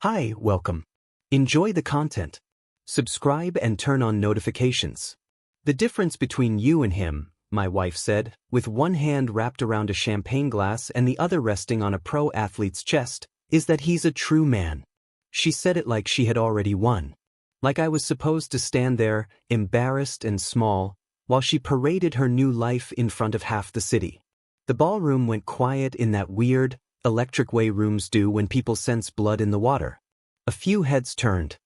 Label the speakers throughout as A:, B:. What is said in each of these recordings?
A: Hi, welcome. Enjoy the content. Subscribe and turn on notifications. The difference between you and him, my wife said, with one hand wrapped around a champagne glass and the other resting on a pro athlete's chest, is that he's a true man. She said it like she had already won. Like I was supposed to stand there, embarrassed and small, while she paraded her new life in front of half the city. The ballroom went quiet in that weird, electric way rooms do when people sense blood in the water. A few heads turned.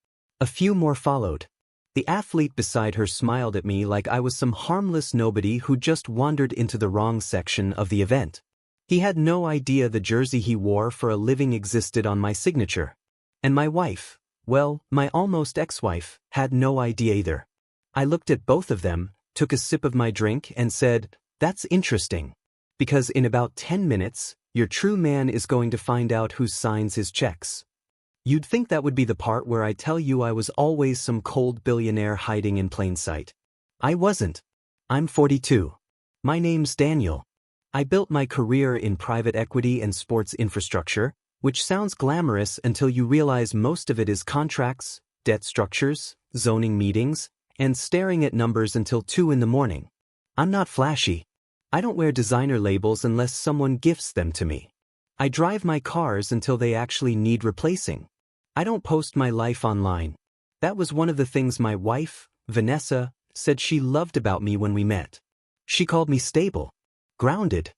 A: A few more followed. The athlete beside her smiled at me like I was some harmless nobody who just wandered into the wrong section of the event. He had no idea the jersey he wore for a living existed on my signature. And my wife, well, my almost ex-wife, had no idea either. I looked at both of them, took a sip of my drink and said, "That's interesting. Because in about 10 minutes, your true man is going to find out who signs his checks." You'd think that would be the part where I tell you I was always some cold billionaire hiding in plain sight. I wasn't. I'm 42. My name's Daniel. I built my career in private equity and sports infrastructure, which sounds glamorous until you realize most of it is contracts, debt structures, zoning meetings, and staring at numbers until 2 in the morning. I'm not flashy. I don't wear designer labels unless someone gifts them to me. I drive my cars until they actually need replacing. I don't post my life online. That was one of the things my wife, Vanessa, said she loved about me when we met. She called me stable. Grounded.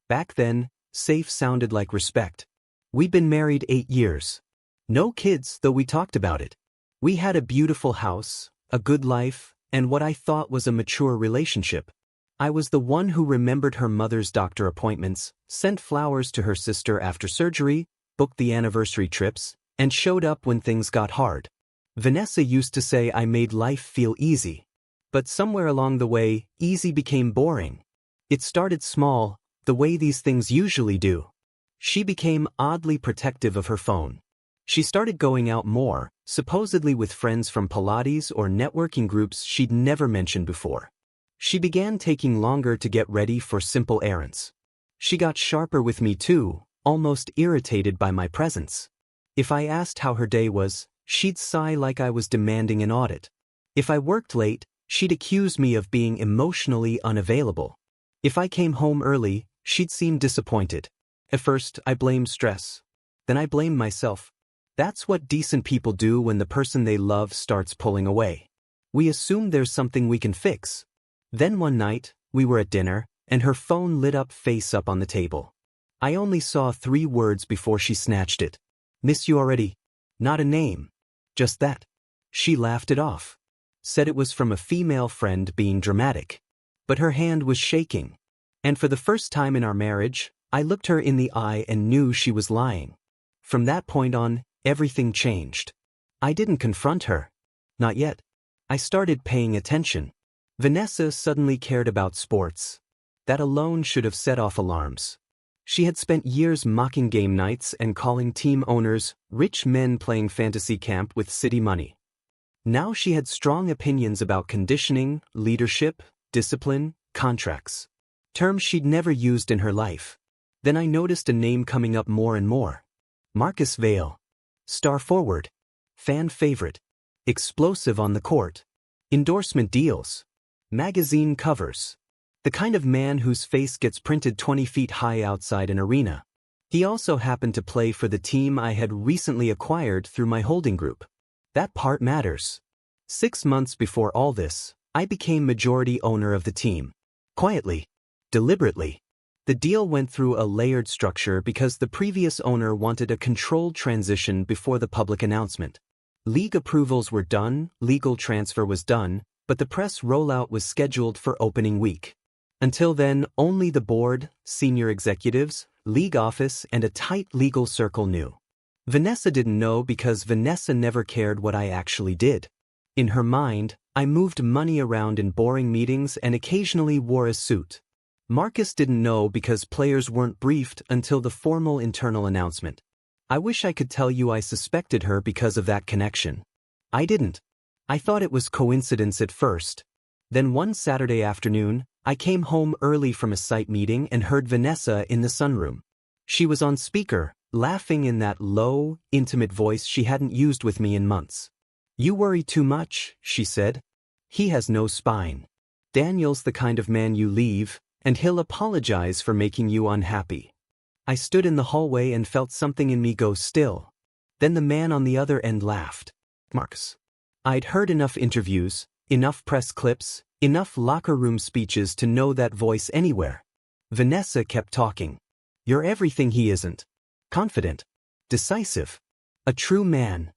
A: Back then, safe sounded like respect. We'd been married 8 years. No kids, though we talked about it. We had a beautiful house, a good life, and what I thought was a mature relationship. I was the one who remembered her mother's doctor appointments, sent flowers to her sister after surgery, booked the anniversary trips, and showed up when things got hard. Vanessa used to say I made life feel easy. But somewhere along the way, easy became boring. It started small, the way these things usually do. She became oddly protective of her phone. She started going out more, supposedly with friends from Pilates or networking groups she'd never mentioned before. She began taking longer to get ready for simple errands. She got sharper with me too, almost irritated by my presence. If I asked how her day was, she'd sigh like I was demanding an audit. If I worked late, she'd accuse me of being emotionally unavailable. If I came home early, she'd seem disappointed. At first, I blamed stress. Then I blamed myself. That's what decent people do when the person they love starts pulling away. We assume there's something we can fix. Then one night, we were at dinner, and her phone lit up face up on the table. I only saw 3 words before she snatched it. "Miss you already." Not a name. Just that. She laughed it off. Said it was from a female friend being dramatic. But her hand was shaking. And for the first time in our marriage, I looked her in the eye and knew she was lying. From that point on, everything changed. I didn't confront her. Not yet. I started paying attention. Vanessa suddenly cared about sports. That alone should have set off alarms. She had spent years mocking game nights and calling team owners rich men playing fantasy camp with city money. Now she had strong opinions about conditioning, leadership, discipline, contracts. Terms she'd never used in her life. Then I noticed a name coming up more and more. Marcus Vail. Star forward. Fan favorite. Explosive on the court. Endorsement deals. Magazine covers. The kind of man whose face gets printed 20 feet high outside an arena. He also happened to play for the team I had recently acquired through my holding group. That part matters. 6 months before all this, I became majority owner of the team. Quietly. Deliberately. The deal went through a layered structure because the previous owner wanted a controlled transition before the public announcement. League approvals were done, legal transfer was done, but the press rollout was scheduled for opening week. Until then, only the board, senior executives, league office, and a tight legal circle knew. Vanessa didn't know because Vanessa never cared what I actually did. In her mind, I moved money around in boring meetings and occasionally wore a suit. Marcus didn't know because players weren't briefed until the formal internal announcement. I wish I could tell you I suspected her because of that connection. I didn't. I thought it was coincidence at first. Then one Saturday afternoon, I came home early from a site meeting and heard Vanessa in the sunroom. She was on speaker, laughing in that low, intimate voice she hadn't used with me in months. "You worry too much," she said. "He has no spine. Daniel's the kind of man you leave, and he'll apologize for making you unhappy." I stood in the hallway and felt something in me go still. Then the man on the other end laughed. Marcus. I'd heard enough interviews, enough press clips, enough locker room speeches to know that voice anywhere. Vanessa kept talking. "You're everything he isn't. Confident. Decisive. A true man."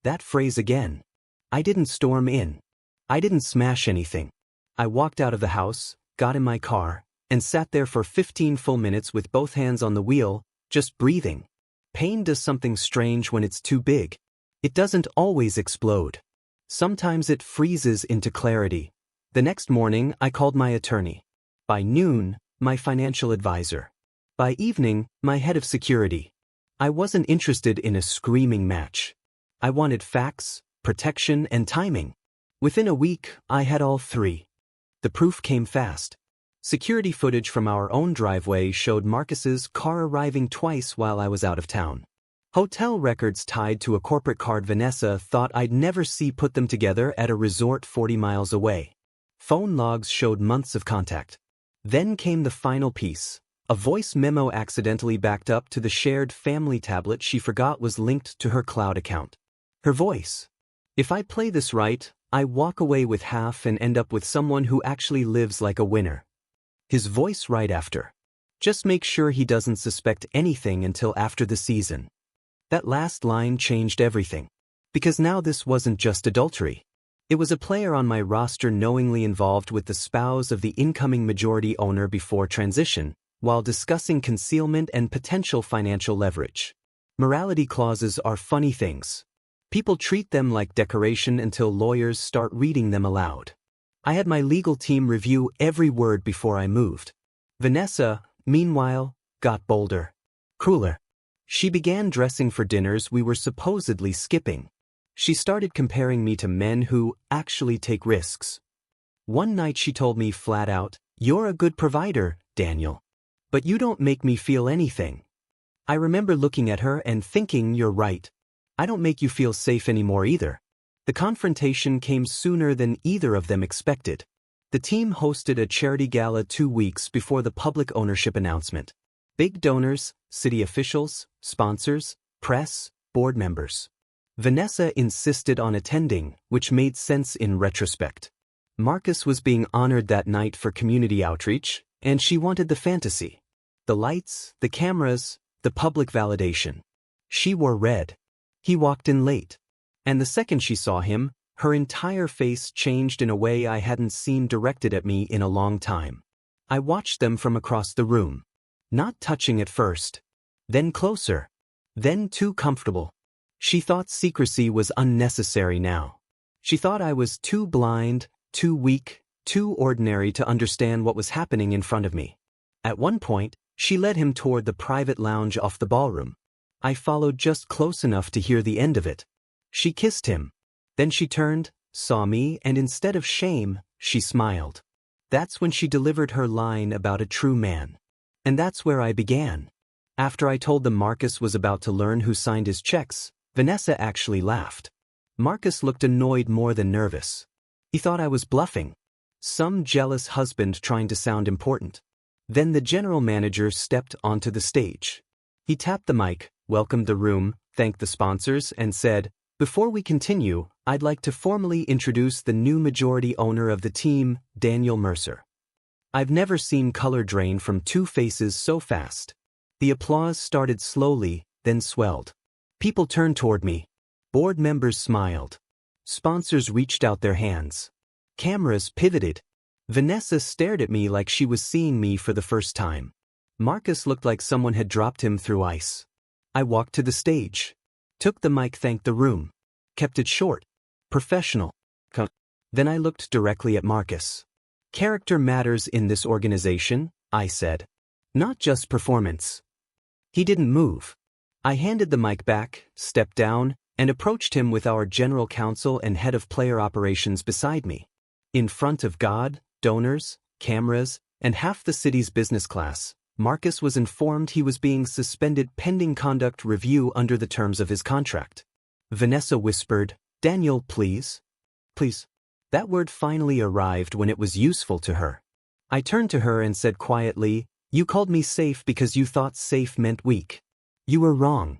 A: That phrase again. I didn't storm in. I didn't smash anything. I walked out of the house, got in my car, and sat there for 15 full minutes with both hands on the wheel, just breathing. Pain does something strange when it's too big. It doesn't always explode. Sometimes it freezes into clarity. The next morning, I called my attorney. By noon, my financial advisor. By evening, my head of security. I wasn't interested in a screaming match. I wanted facts, protection, and timing. Within a week, I had all three. The proof came fast. Security footage from our own driveway showed Marcus's car arriving twice while I was out of town. Hotel records tied to a corporate card Vanessa thought I'd never see put them together at a resort 40 miles away. Phone logs showed months of contact. Then came the final piece. A voice memo accidentally backed up to the shared family tablet she forgot was linked to her cloud account. Her voice. If I play this right, I walk away with half and end up with someone who actually lives like a winner. His voice right after. "Just make sure he doesn't suspect anything until after the season." That last line changed everything. Because now this wasn't just adultery. It was a player on my roster knowingly involved with the spouse of the incoming majority owner before transition, while discussing concealment and potential financial leverage. Morality clauses are funny things. People treat them like decoration until lawyers start reading them aloud. I had my legal team review every word before I moved. Vanessa, meanwhile, got bolder. Crueler. She began dressing for dinners we were supposedly skipping. She started comparing me to men who actually take risks. One night she told me flat out, "You're a good provider, Daniel. But you don't make me feel anything." I remember looking at her and thinking, "You're right. I don't make you feel safe anymore either." The confrontation came sooner than either of them expected. The team hosted a charity gala 2 weeks before the public ownership announcement. Big donors, city officials, sponsors, press, board members. Vanessa insisted on attending, which made sense in retrospect. Marcus was being honored that night for community outreach, and she wanted the fantasy. The lights, the cameras, the public validation. She wore red. He walked in late. And the second she saw him, her entire face changed in a way I hadn't seen directed at me in a long time. I watched them from across the room. Not touching at first. Then closer. Then too comfortable. She thought secrecy was unnecessary now. She thought I was too blind, too weak, too ordinary to understand what was happening in front of me. At one point, she led him toward the private lounge off the ballroom. I followed just close enough to hear the end of it. She kissed him. Then she turned, saw me, and instead of shame, she smiled. That's when she delivered her line about a true man. And that's where I began. After I told them Marcus was about to learn who signed his checks, Vanessa actually laughed. Marcus looked annoyed more than nervous. He thought I was bluffing. Some jealous husband trying to sound important. Then the general manager stepped onto the stage. He tapped the mic, welcomed the room, thanked the sponsors, and said, "Before we continue, I'd like to formally introduce the new majority owner of the team, Daniel Mercer." I've never seen color drain from two faces so fast. The applause started slowly, then swelled. People turned toward me. Board members smiled. Sponsors reached out their hands. Cameras pivoted. Vanessa stared at me like she was seeing me for the first time. Marcus looked like someone had dropped him through ice. I walked to the stage. Took the mic, thanked the room. Kept it short. Professional. Then I looked directly at Marcus. "Character matters in this organization," I said. "Not just performance." He didn't move. I handed the mic back, stepped down, and approached him with our general counsel and head of player operations beside me. In front of God, donors, cameras, and half the city's business class, Marcus was informed he was being suspended pending conduct review under the terms of his contract. Vanessa whispered, "Daniel, please. Please." That word finally arrived when it was useful to her. I turned to her and said quietly, "You called me safe because you thought safe meant weak. You were wrong."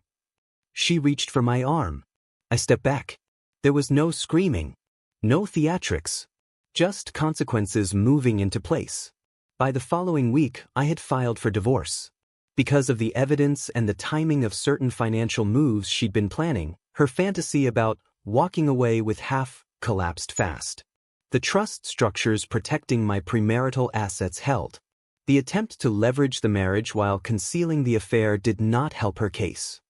A: She reached for my arm. I stepped back. There was no screaming, no theatrics, just consequences moving into place. By the following week, I had filed for divorce. Because of the evidence and the timing of certain financial moves she'd been planning, her fantasy about walking away with half collapsed fast. The trust structures protecting my premarital assets held. The attempt to leverage the marriage while concealing the affair did not help her case.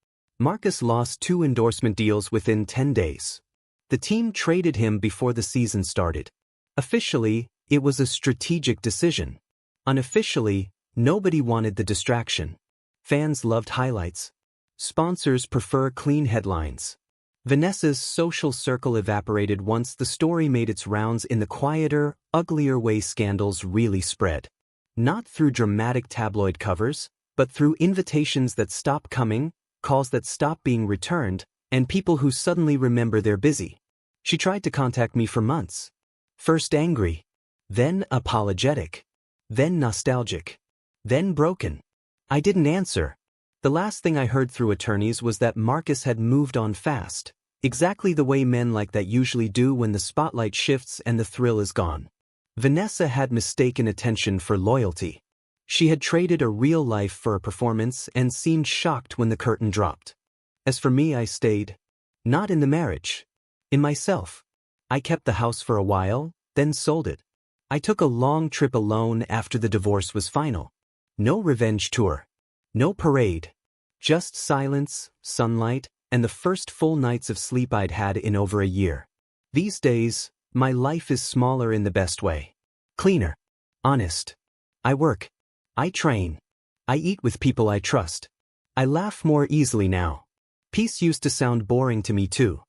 A: Marcus lost 2 endorsement deals within 10 days. The team traded him before the season started. Officially, it was a strategic decision. Unofficially, nobody wanted the distraction. Fans loved highlights. Sponsors prefer clean headlines. Vanessa's social circle evaporated once the story made its rounds in the quieter, uglier way scandals really spread. Not through dramatic tabloid covers, but through invitations that stop coming, calls that stop being returned, and people who suddenly remember they're busy. She tried to contact me for months. First angry, then apologetic, then nostalgic, then broken. I didn't answer. The last thing I heard through attorneys was that Marcus had moved on fast, exactly the way men like that usually do when the spotlight shifts and the thrill is gone. Vanessa had mistaken attention for loyalty. She had traded a real life for a performance and seemed shocked when the curtain dropped. As for me, I stayed. Not in the marriage. In myself. I kept the house for a while, then sold it. I took a long trip alone after the divorce was final. No revenge tour. No parade. Just silence, sunlight, and the first full nights of sleep I'd had in over a year. These days, my life is smaller in the best way. Cleaner. Honest. I work. I train. I eat with people I trust. I laugh more easily now. Peace used to sound boring to me too.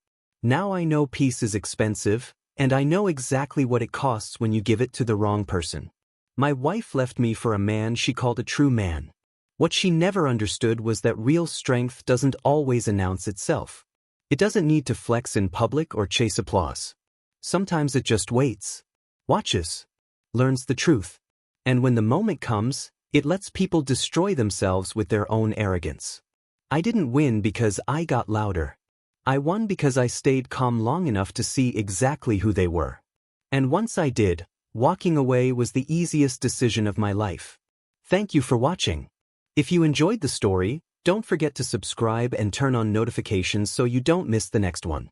A: Now I know peace is expensive, and I know exactly what it costs when you give it to the wrong person. My wife left me for a man she called a true man. What she never understood was that real strength doesn't always announce itself. It doesn't need to flex in public or chase applause. Sometimes it just waits, watches, learns the truth. And when the moment comes, it lets people destroy themselves with their own arrogance. I didn't win because I got louder. I won because I stayed calm long enough to see exactly who they were. And once I did, walking away was the easiest decision of my life. Thank you for watching. If you enjoyed the story, don't forget to subscribe and turn on notifications so you don't miss the next one.